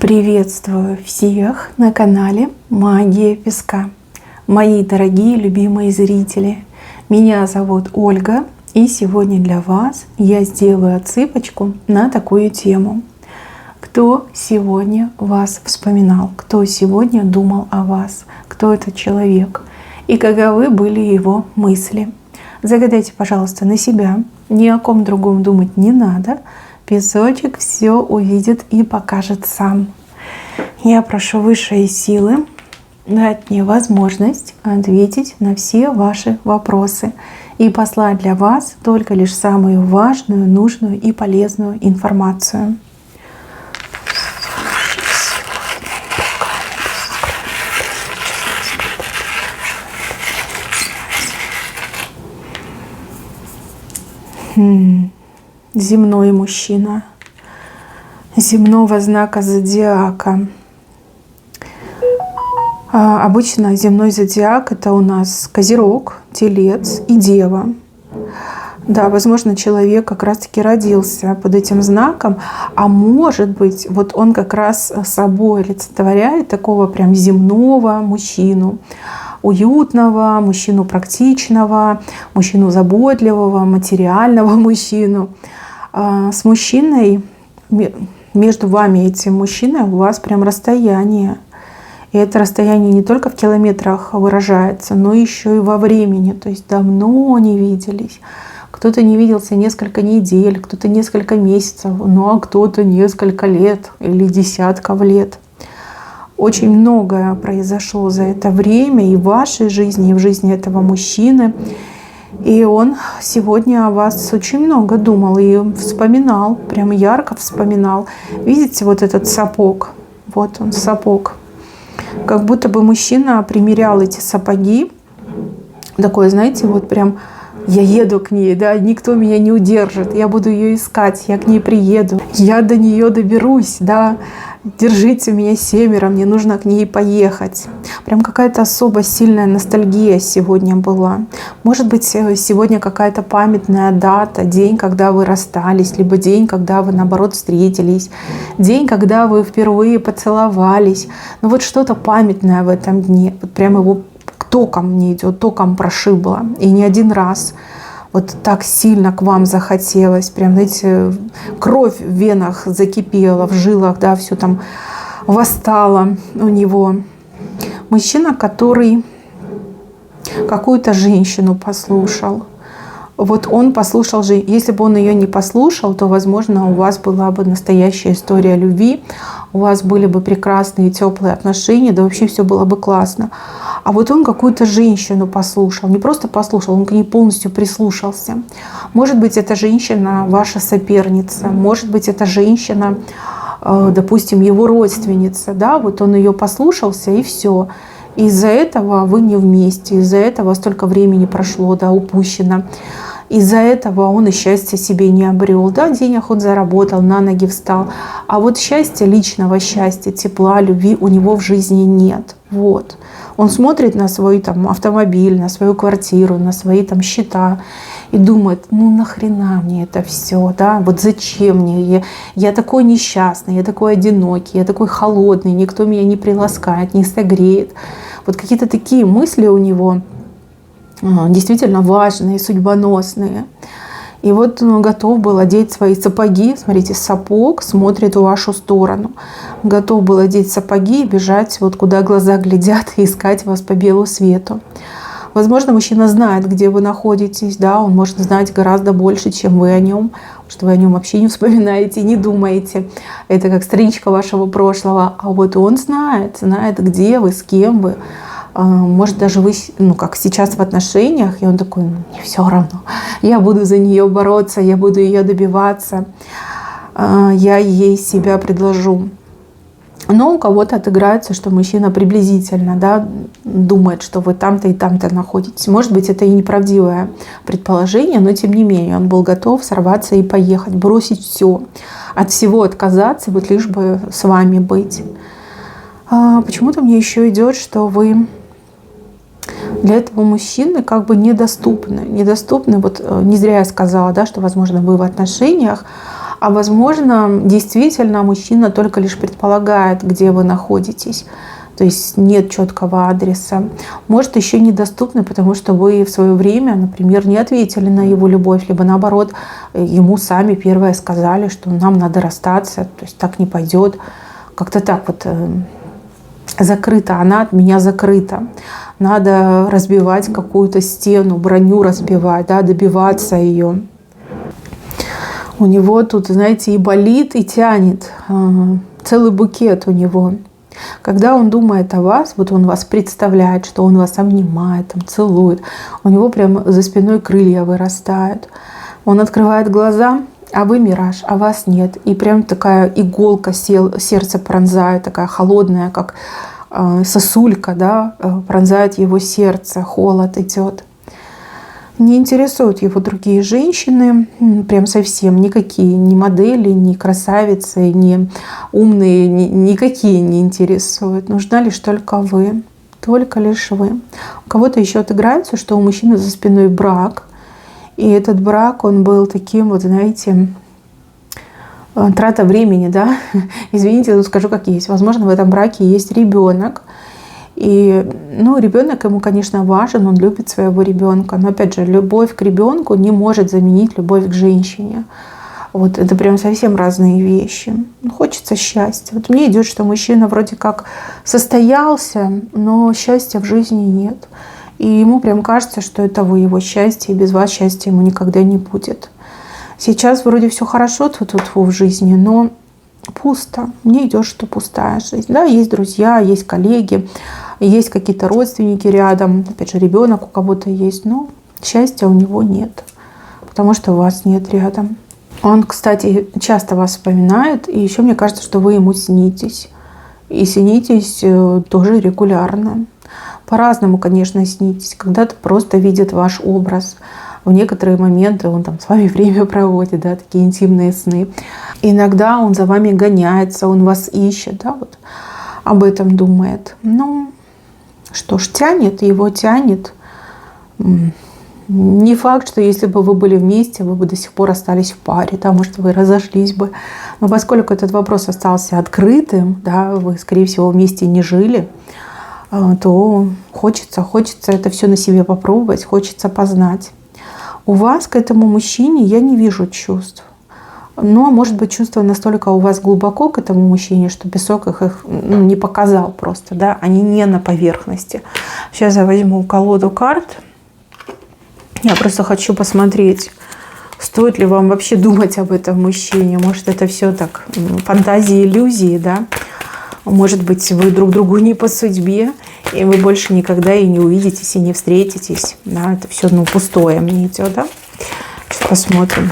Приветствую всех на канале Магия Песка. Мои дорогие любимые зрители, меня зовут Ольга, и сегодня для вас я сделаю отсыпочку на такую тему. Кто сегодня вас вспоминал? Кто сегодня думал о вас? Кто этот человек? И каковы были его мысли? Загадайте, пожалуйста, на себя. Ни о ком другом думать не надо. Песочек все увидит и покажет сам. Я прошу высшие силы дать мне возможность ответить на все ваши вопросы и послать для вас только лишь самую важную, нужную и полезную информацию. Земной мужчина, земного знака зодиака. Обычно земной зодиак — это у нас Козерог, Телец и Дева. Да, возможно, человек как раз-таки родился под этим знаком, а может быть, вот он как раз собой олицетворяет такого прям земного мужчину. Уютного, мужчину практичного, мужчину заботливого, материального мужчину. С мужчиной, между вами и этим мужчиной у вас прям расстояние. И это расстояние не только в километрах выражается, но еще и во времени. То есть давно не виделись. Кто-то не виделся несколько недель, кто-то несколько месяцев, ну а кто-то несколько лет или десятков лет. Очень многое произошло за это время и в вашей жизни, и в жизни этого мужчины. И он сегодня о вас очень много думал и вспоминал, прям ярко вспоминал. Видите, вот этот сапог, вот он, сапог. Как будто бы мужчина примерял эти сапоги. Такое, знаете, вот прям я еду к ней, да, никто меня не удержит, я буду ее искать, я к ней приеду, я до нее доберусь, да. Держите меня семеро, мне нужно к ней поехать. Прям какая-то особо сильная ностальгия сегодня была. Может быть, сегодня какая-то памятная дата, день, когда вы расстались, либо день, когда вы, наоборот, встретились, день, когда вы впервые поцеловались. Ну вот что-то памятное в этом дне. Вот прям его током мне идет, током прошибло. И не один раз. Вот так сильно к вам захотелось, прям, знаете, кровь в венах закипела, в жилах, да, все там восстало у него. Мужчина, который какую-то женщину послушал. Вот он послушал же, если бы он ее не послушал, то, возможно, у вас была бы настоящая история любви, у вас были бы прекрасные теплые отношения, да вообще все было бы классно. А вот он какую-то женщину послушал, не просто послушал, он к ней полностью прислушался. Может быть, эта женщина ваша соперница, может быть, эта женщина, допустим, его родственница, да, вот он ее послушался и все. Из-за этого вы не вместе, из-за этого столько времени прошло, да, упущено. Из-за этого он и счастья себе не обрел. Да, денег он заработал, на ноги встал. А вот счастья, личного счастья, тепла, любви у него в жизни нет. Вот. Он смотрит на свой там автомобиль, на свою квартиру, на свои там счета и думает, ну нахрена мне это все, да, вот зачем мне, я такой несчастный, я такой одинокий, я такой холодный, никто меня не приласкает, не согреет. Вот какие-то такие мысли у него действительно важные, судьбоносные. И вот он готов был одеть свои сапоги, смотрите, сапог смотрит в вашу сторону. Готов был одеть сапоги и бежать вот куда глаза глядят и искать вас по белу свету. Возможно, мужчина знает, где вы находитесь, да, он может знать гораздо больше, чем вы о нем, что вы о нем вообще не вспоминаете, не думаете. Это как страничка вашего прошлого. А вот он знает, где вы, с кем вы. Может, даже вы, ну, как сейчас в отношениях, и он такой, ну, мне все равно, я буду за нее бороться, я буду ее добиваться, я ей себя предложу. Но у кого-то отыграется, что мужчина приблизительно, да, думает, что вы там-то и там-то находитесь. Может быть, это и неправдивое предположение, но тем не менее он был готов сорваться и поехать, бросить все, от всего отказаться, вот лишь бы с вами быть. Почему-то мне еще идет, что вы для этого мужчины как бы недоступны. Вот не зря я сказала, да, что, возможно, вы в отношениях, А возможно, действительно, мужчина только лишь предполагает, где вы находитесь. То есть нет четкого адреса. Может, еще недоступны, потому что вы в свое время, например, не ответили на его любовь, либо наоборот, ему сами первое сказали, что нам надо расстаться, то есть так не пойдет. Как-то так вот закрыта, она от меня закрыта. Надо разбивать какую-то стену, броню разбивать, да, добиваться ее. У него тут, знаете, и болит, и тянет. Целый букет у него. Когда он думает о вас, вот он вас представляет, что он вас обнимает, там, целует, у него прямо за спиной крылья вырастают. Он открывает глаза, а вы мираж, а вас нет. И прям такая иголка сердце пронзает, такая холодная, как сосулька, да, пронзает его сердце, холод идет. Не интересуют его другие женщины, прям совсем никакие, ни модели, ни красавицы, ни умные, никакие не интересуют. Нужна лишь только вы, только лишь вы. У кого-то еще отыграется, что у мужчины за спиной брак, и этот брак, он был таким вот, знаете, трата времени, да. Извините, но скажу как есть. Возможно, в этом браке есть ребенок. И, ребенок ему, конечно, важен, он любит своего ребенка. Но, опять же, любовь к ребенку не может заменить любовь к женщине. Вот это прям совсем разные вещи. Хочется счастья. Вот мне идет, что мужчина вроде как состоялся, но счастья в жизни нет. И ему прям кажется, что это вы его счастье, и без вас счастья ему никогда не будет. Сейчас вроде все хорошо тут в жизни, но пусто. Мне идет, что пустая жизнь. Да, есть друзья, есть коллеги, есть какие-то родственники рядом. Опять же, ребенок у кого-то есть, но счастья у него нет, потому что вас нет рядом. Он, кстати, часто вас вспоминает, и еще мне кажется, что вы ему снитесь. И снитесь тоже регулярно. По-разному, конечно, снитесь. Когда-то просто видит ваш образ. В некоторые моменты он там с вами время проводит, да, такие интимные сны. Иногда он за вами гоняется, он вас ищет, да, вот об этом думает. Ну, что ж, тянет, его тянет. Не факт, что если бы вы были вместе, вы бы до сих пор остались в паре, да, может, вы разошлись бы. Но поскольку этот вопрос остался открытым, да, вы, скорее всего, вместе не жили, то хочется это все на себе попробовать, хочется познать. У вас к этому мужчине я не вижу чувств. Но, может быть, чувства настолько у вас глубоко к этому мужчине, что песок их не показал просто, да, они не на поверхности. Сейчас я возьму колоду карт. Я просто хочу посмотреть, стоит ли вам вообще думать об этом мужчине. Может, это все так, фантазии, иллюзии, да. Может быть, вы друг другу не по судьбе, и вы больше никогда и не увидитесь, и не встретитесь. Да, это все пустое мне идет, да. Сейчас посмотрим,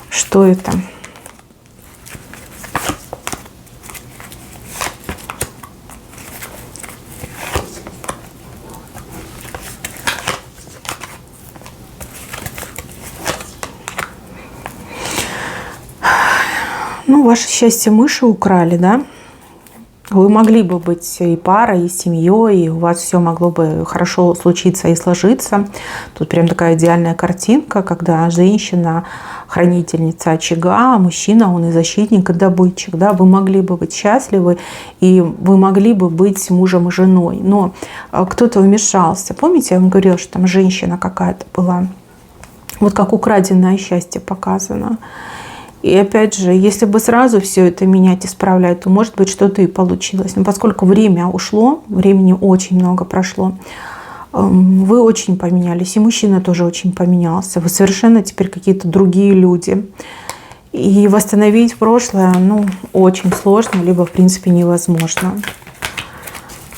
что это. Ваше счастье мыши украли, да? Вы могли бы быть и парой, и семьей, и у вас все могло бы хорошо случиться и сложиться. Тут прям такая идеальная картинка, когда женщина хранительница очага, а мужчина, он и защитник, и добытчик. Да? Вы могли бы быть счастливы, и вы могли бы быть мужем и женой. Но кто-то вмешался. Помните, я вам говорила, что там женщина какая-то была? Вот как украденное счастье показано. И опять же, если бы сразу все это менять, исправлять, то, может быть, что-то и получилось. Но поскольку время ушло, времени очень много прошло, вы очень поменялись, и мужчина тоже очень поменялся. Вы совершенно теперь какие-то другие люди. И восстановить прошлое, очень сложно, либо, в принципе, невозможно.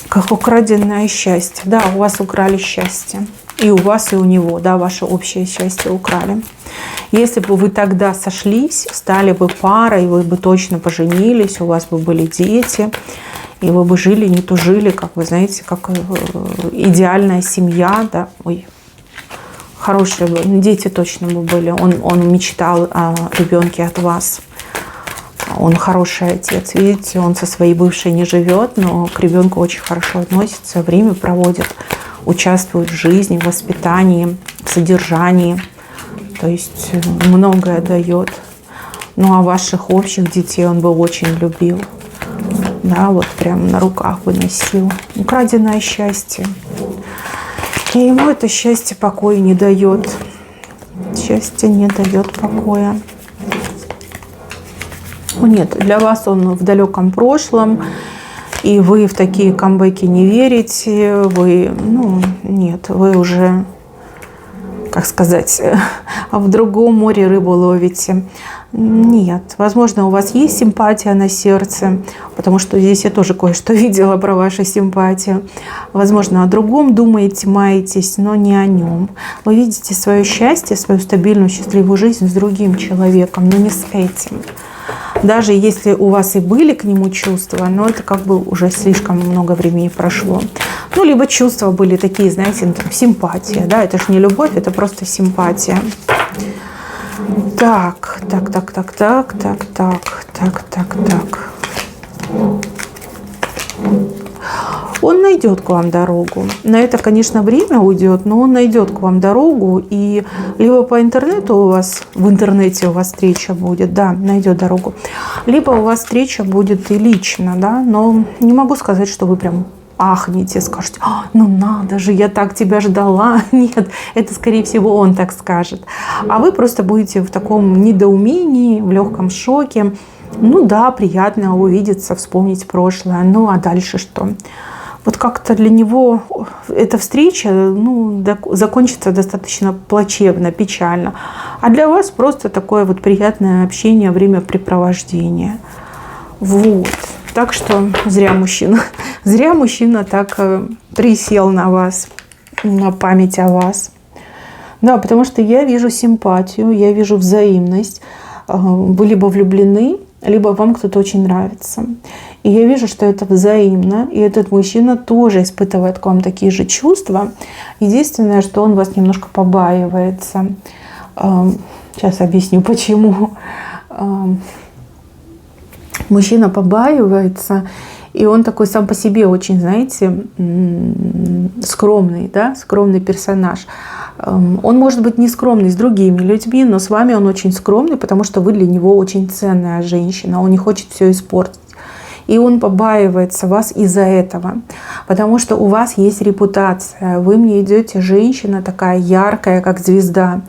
Как украденное счастье. Да, у вас украли счастье. И у вас, и у него, да, ваше общее счастье украли. Если бы вы тогда сошлись, стали бы парой, вы бы точно поженились, у вас бы были дети, и вы бы жили, не тужили, как вы знаете, как идеальная семья, да, хорошие бы, дети точно бы были. Он мечтал о ребенке от вас. Он хороший отец. Видите, он со своей бывшей не живет, но к ребенку очень хорошо относится, время проводит, участвует в жизни, в воспитании, в содержании. То есть многое дает. Ну, а ваших общих детей он бы очень любил. Да, вот прям на руках бы носил. Украденное счастье. И ему это счастье покоя не дает. Счастье не дает покоя. Нет, для вас он в далеком прошлом, и вы в такие камбэки не верите. Вы, ну, нет, вы уже, как сказать, в другом море рыбу ловите. Нет, возможно, у вас есть симпатия на сердце, потому что здесь я тоже кое-что видела про вашу симпатию. Возможно, о другом думаете, маетесь, но не о нем. Вы видите свое счастье, свою стабильную, счастливую жизнь с другим человеком, но не с этим. Даже если у вас и были к нему чувства, но это как бы уже слишком много времени прошло. Ну, либо чувства были такие, знаете, ну, симпатия, да, это же не любовь, это просто симпатия. Так. Он найдет к вам дорогу. На это, конечно, время уйдет, но он найдет к вам дорогу. И либо по интернету у вас, в интернете у вас встреча будет, да, найдет дорогу. Либо у вас встреча будет и лично, да, но не могу сказать, что вы прям ахнете, скажете: ну надо же, я так тебя ждала. Нет, это, скорее всего, он так скажет. А вы просто будете в таком недоумении, в легком шоке. Ну да, приятно увидеться, вспомнить прошлое. Ну а дальше что? Вот как-то для него эта встреча, ну, закончится достаточно плачевно, печально. А для вас просто такое вот приятное общение, времяпрепровождение. Вот. Так что зря мужчина так присел на вас, на память о вас. Да, потому что я вижу симпатию, я вижу взаимность. Вы либо влюблены, либо вам кто-то очень нравится. И я вижу, что это взаимно, и этот мужчина тоже испытывает к вам такие же чувства. Единственное, что он вас немножко побаивается. Сейчас объясню, почему. Мужчина побаивается, и он такой сам по себе очень, знаете, скромный, да, скромный персонаж. Он может быть не скромный с другими людьми, но с вами он очень скромный, потому что вы для него очень ценная женщина. Он не хочет все испортить. И он побаивается вас из-за этого, потому что у вас есть репутация. Вы мне идете женщина такая яркая, как звезда.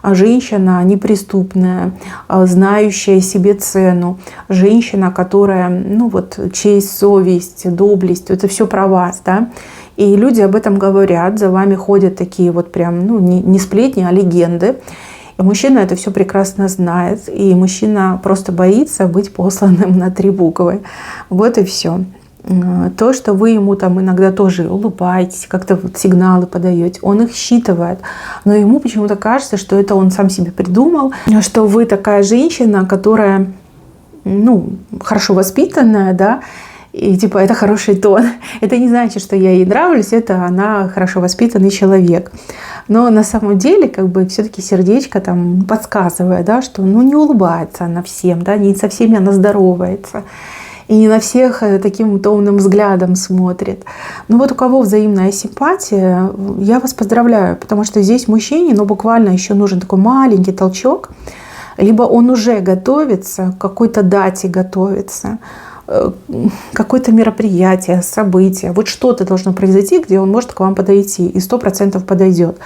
Женщина неприступная, знающая себе цену. Женщина, которая, ну вот, честь, совесть, доблесть, это все про вас, да. И люди об этом говорят, за вами ходят такие вот прям, ну, не сплетни, а легенды. И мужчина это все прекрасно знает, и мужчина просто боится быть посланным на 3 буквы. Вот и все. То, что вы ему там иногда тоже улыбаетесь, как-то вот сигналы подаете, он их считывает. Но ему почему-то кажется, что это он сам себе придумал, что вы такая женщина, которая, ну, хорошо воспитанная, да, и типа это хороший тон. Это не значит, что я ей нравлюсь, это она хорошо воспитанный человек. Но на самом деле, как бы, все-таки сердечко там подсказывает, да, что, ну, не улыбается она всем, да, не со всеми она здоровается. И не на всех таким томным взглядом смотрит. Ну вот у кого взаимная симпатия, я вас поздравляю, потому что здесь мужчине, ну, буквально еще нужен такой маленький толчок. Либо он уже готовится, к какой-то дате готовится, какое-то мероприятие, событие. Вот что-то должно произойти, где он может к вам подойти, и 100% подойдет.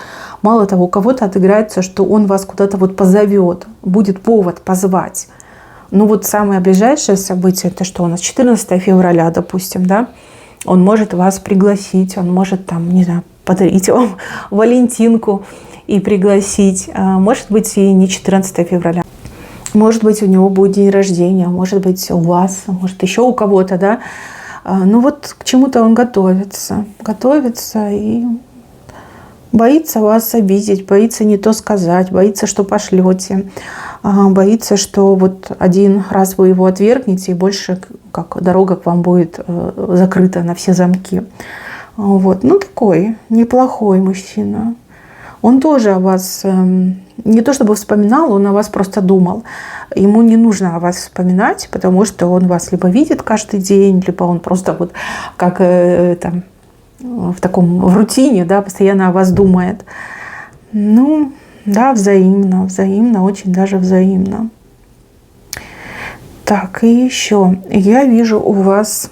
Мало того, у кого-то отыграется, что он вас куда-то вот позовет, будет повод позвать. Ну вот самое ближайшее событие, это что у нас 14 февраля, допустим, да? Он может вас пригласить, он может там, не знаю, подарить вам валентинку и пригласить. Может быть, и не 14 февраля. Может быть, у него будет день рождения, может быть, у вас, может, еще у кого-то, да. Ну вот к чему-то он готовится и боится вас обидеть, боится не то сказать, боится, что пошлете, боится, что вот один раз вы его отвергнете, и больше как дорога к вам будет закрыта на все замки. Вот. Ну, такой неплохой мужчина. Он тоже о вас не то чтобы вспоминал, он о вас просто думал. Ему не нужно о вас вспоминать, потому что он вас либо видит каждый день, либо он просто вот как там, в рутине, да, постоянно о вас думает. Ну, да, взаимно, очень даже взаимно. Так, и еще я вижу у вас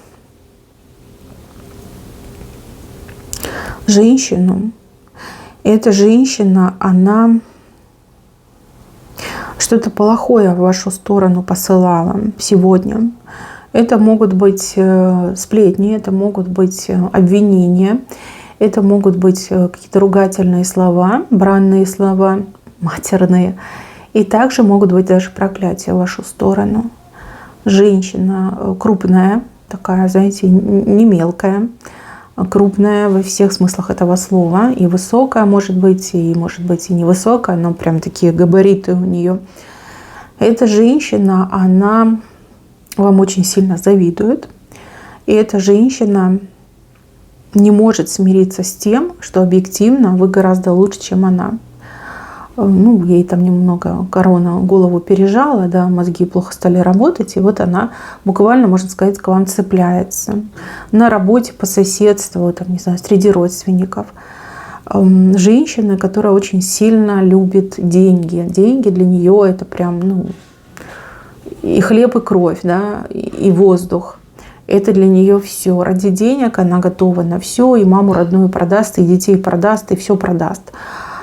женщину. Эта женщина, она что-то плохое в вашу сторону посылала сегодня. Это могут быть сплетни, это могут быть обвинения, это могут быть какие-то ругательные слова, бранные слова, матерные. И также могут быть даже проклятия в вашу сторону. Женщина крупная, такая, знаете, не мелкая, крупная во всех смыслах этого слова. И высокая, может быть и невысокая, но прям такие габариты у нее. Эта женщина, она вам очень сильно завидует. И эта женщина не может смириться с тем, что объективно вы гораздо лучше, чем она. Ну, ей там немного корона голову пережала, да, мозги плохо стали работать, и вот она буквально, можно сказать, к вам цепляется. На работе, по соседству, там, не знаю, среди родственников. Женщина, которая очень сильно любит деньги. Деньги для нее это прям, ну, и хлеб, и кровь, да, и воздух. Это для нее все. Ради денег она готова на все, и маму родную продаст, и детей продаст, и все продаст.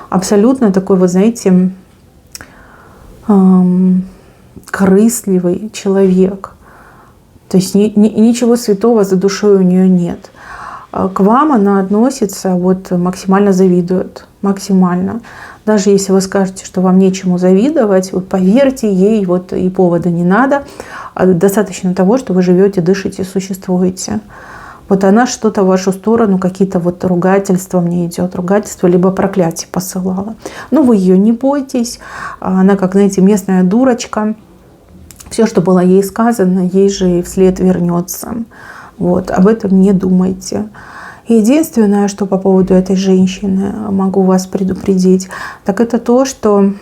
Абсолютно такой, вы знаете, корыстливый человек. То есть ничего святого за душой у нее нет. К вам она относится, вот максимально завидует. Максимально. Даже если вы скажете, что вам нечему завидовать, вот поверьте ей, вот и повода не надо. Достаточно того, что вы живете, дышите, существуете. Вот она что-то в вашу сторону, какие-то вот ругательства мне идет, ругательства, либо проклятие посылала. Но вы ее не бойтесь. Она, как, знаете, местная дурочка. Все, что было ей сказано, ей же и вслед вернется. Вот, об этом не думайте. Единственное, что по поводу этой женщины могу вас предупредить, так это то, что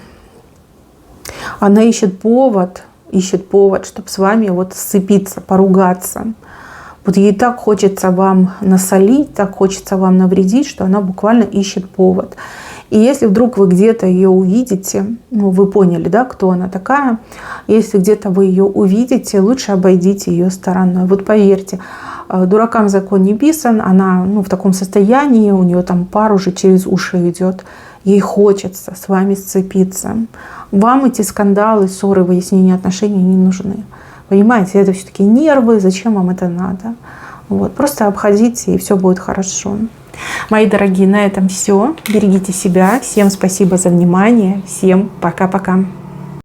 она ищет повод, чтобы с вами вот сцепиться, поругаться. Вот ей так хочется вам насолить, так хочется вам навредить, что она буквально ищет повод. И если вдруг вы где-то ее увидите, ну вы поняли, да, кто она такая, если где-то вы ее увидите, лучше обойдите ее стороной. Вот поверьте, дуракам закон не писан, она, ну, в таком состоянии, у нее там пар уже через уши идет. Ей хочется с вами сцепиться. Вам эти скандалы, ссоры, выяснения отношений не нужны. Понимаете, это все-таки нервы, зачем вам это надо? Вот, просто обходите, и все будет хорошо. Мои дорогие, на этом все. Берегите себя. Всем спасибо за внимание. Всем пока-пока.